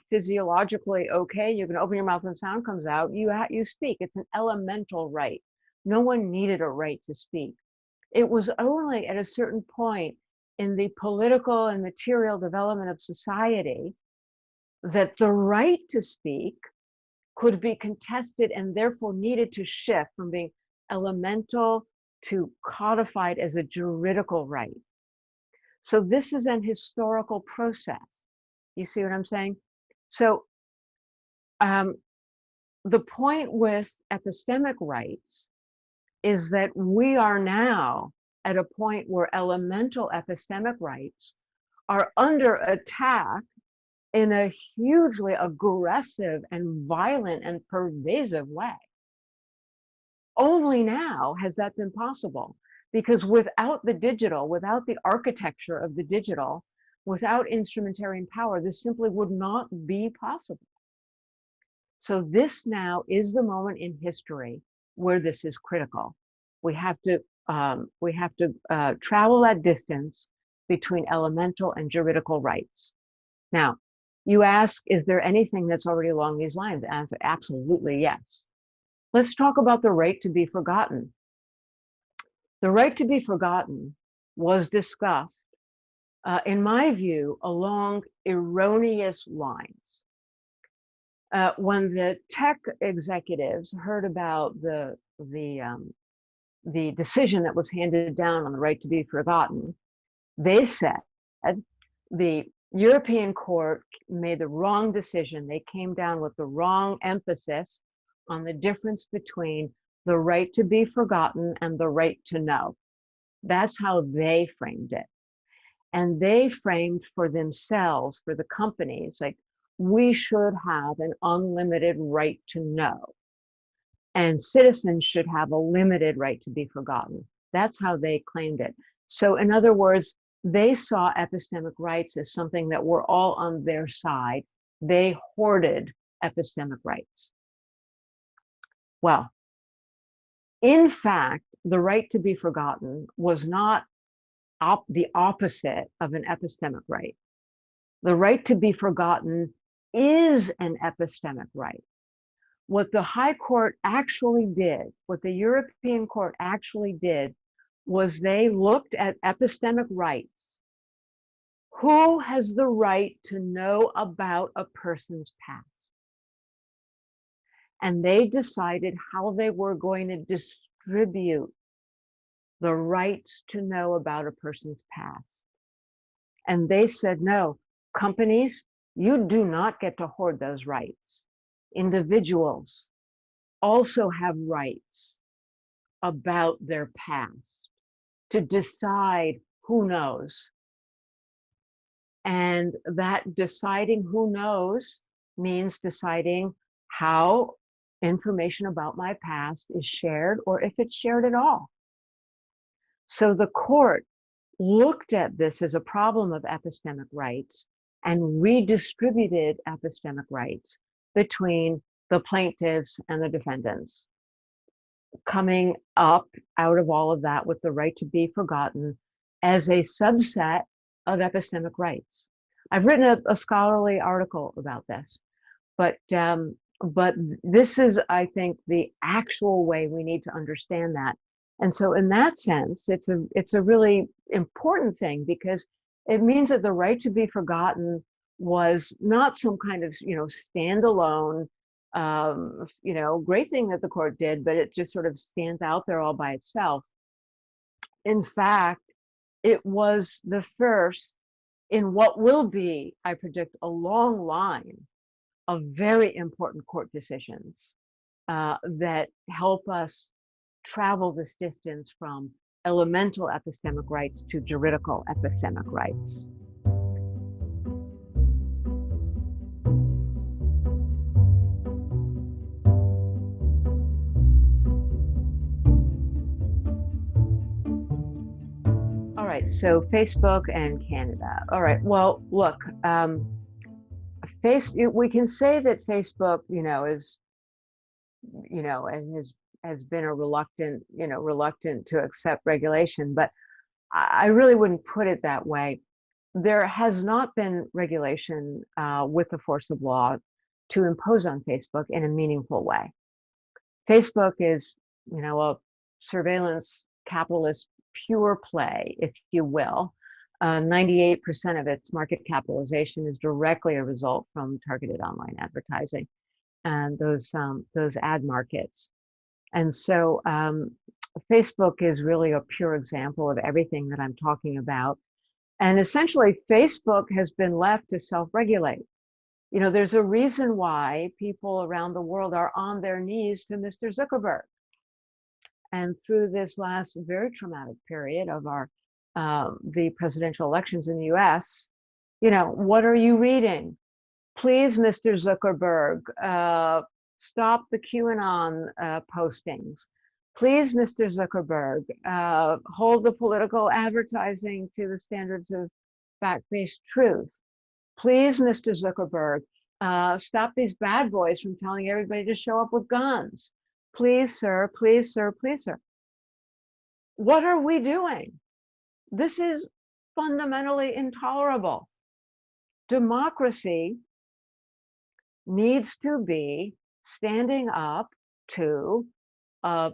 physiologically okay, you can open your mouth and sound comes out, you speak. It's an elemental right. No one needed a right to speak. It was only at a certain point in the political and material development of society that the right to speak could be contested and therefore needed to shift from being elemental to codified as a juridical right. So this is an historical process. You see what I'm saying? So the point with epistemic rights is that we are now at a point where elemental epistemic rights are under attack in a hugely aggressive and violent and pervasive way. Only now has that been possible, because without the digital, without the architecture of the digital, without instrumentarian power, this simply would not be possible. So this now is the moment in history where this is critical. We have to travel that distance between elemental and juridical rights. Now, you ask, is there anything that's already along these lines? Answer, absolutely yes. Let's talk about the right to be forgotten. The right to be forgotten was discussed, in my view, along erroneous lines. When the tech executives heard about the decision that was handed down on the right to be forgotten, they said the European court made the wrong decision. They came down with the wrong emphasis on the difference between the right to be forgotten and the right to know. That's how they framed it. And they framed for themselves, for the companies, like, we should have an unlimited right to know, and citizens should have a limited right to be forgotten. That's how they claimed it. So in other words, they saw epistemic rights as something that were all on their side. They hoarded epistemic rights. Well, in fact, the right to be forgotten was not the opposite of an epistemic right. The right to be forgotten is an epistemic right. What the High Court actually did, what the European Court actually did, was they looked at epistemic rights Who has the right to know about a person's past? And they decided how they were going to distribute the rights to know about a person's past. And they said, no, companies, you do not get to hoard those rights. Individuals also have rights about their past to decide who knows. And that deciding who knows means deciding how information about my past is shared, or if it's shared at all. So the court looked at this as a problem of epistemic rights and redistributed epistemic rights between the plaintiffs and the defendants, coming up out of all of that with the right to be forgotten as a subset of epistemic rights. I've written a scholarly article about this, but this is, I think, the actual way we need to understand that. And so in that sense, it's a really important thing, because it means that the right to be forgotten was not some kind of, standalone, great thing that the court did, but it just sort of stands out there all by itself. In fact, it was the first in what will be, I predict, a long line of very important court decisions that help us travel this distance from elemental epistemic rights to juridical epistemic rights. All right, so Facebook and Canada. All right, well, look, we can say that Facebook, has been a reluctant to accept regulation, but I really wouldn't put it that way. There has not been regulation with the force of law to impose on Facebook in a meaningful way. Facebook is, a surveillance capitalist pure play, if you will. 98% of its market capitalization is directly a result from targeted online advertising and those ad markets. And so Facebook is really a pure example of everything that I'm talking about. And essentially, Facebook has been left to self-regulate. There's a reason why people around the world are on their knees to Mr. Zuckerberg. And through this last very traumatic period of the presidential elections in the US, what are you reading? Please, Mr. Zuckerberg, stop the QAnon postings. Please, Mr. Zuckerberg, hold the political advertising to the standards of fact-based truth. Please, Mr. Zuckerberg, stop these bad boys from telling everybody to show up with guns. Please, sir, please, sir, please, sir. What are we doing? This is fundamentally intolerable. Democracy needs to be standing up to a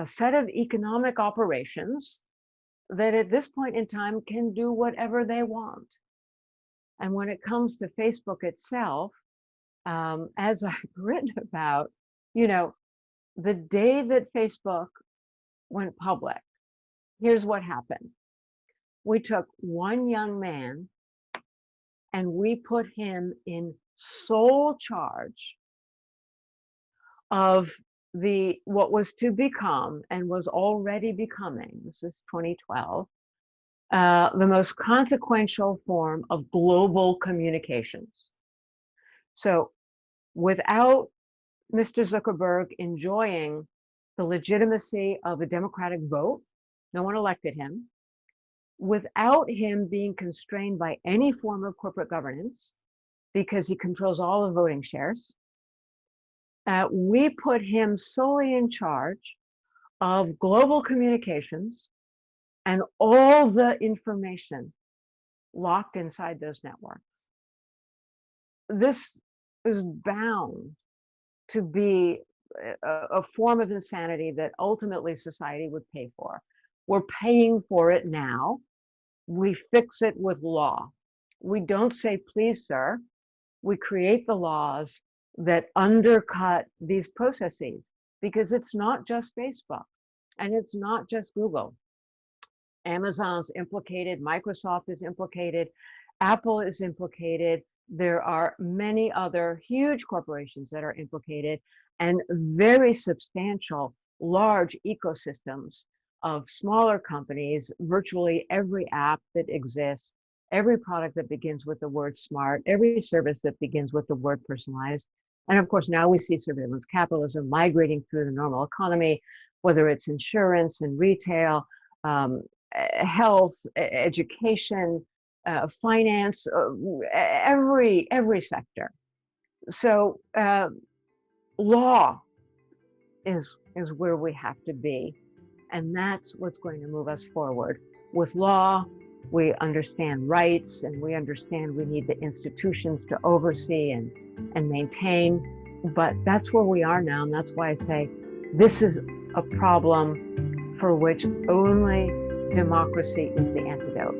set of economic operations that at this point in time can do whatever they want. And when it comes to Facebook itself, as I've written about, the day that Facebook went public, here's what happened. We took one young man and we put him in sole charge of what was to become and was already becoming, this is 2012, the most consequential form of global communications. So without Mr. Zuckerberg enjoying the legitimacy of a democratic vote, no one elected him, without him being constrained by any form of corporate governance, because he controls all the voting shares, we put him solely in charge of global communications and all the information locked inside those networks. This is bound to be a form of insanity that ultimately society would pay for. We're paying for it now. We fix it with law. We don't say, please, sir. We create the laws that undercut these processes, because it's not just Facebook and it's not just Google. Amazon's implicated, Microsoft is implicated, Apple is implicated. There are many other huge corporations that are implicated, and very substantial, large ecosystems of smaller companies. Virtually every app that exists, every product that begins with the word smart, every service that begins with the word personalized. And of course, now we see surveillance capitalism migrating through the normal economy, whether it's insurance and retail, health, education, finance, every sector. So law is where we have to be, and that's what's going to move us forward. With law, we understand rights, and we understand we need the institutions to oversee and maintain. But that's where we are now, and that's why I say this is a problem for which only democracy is the antidote.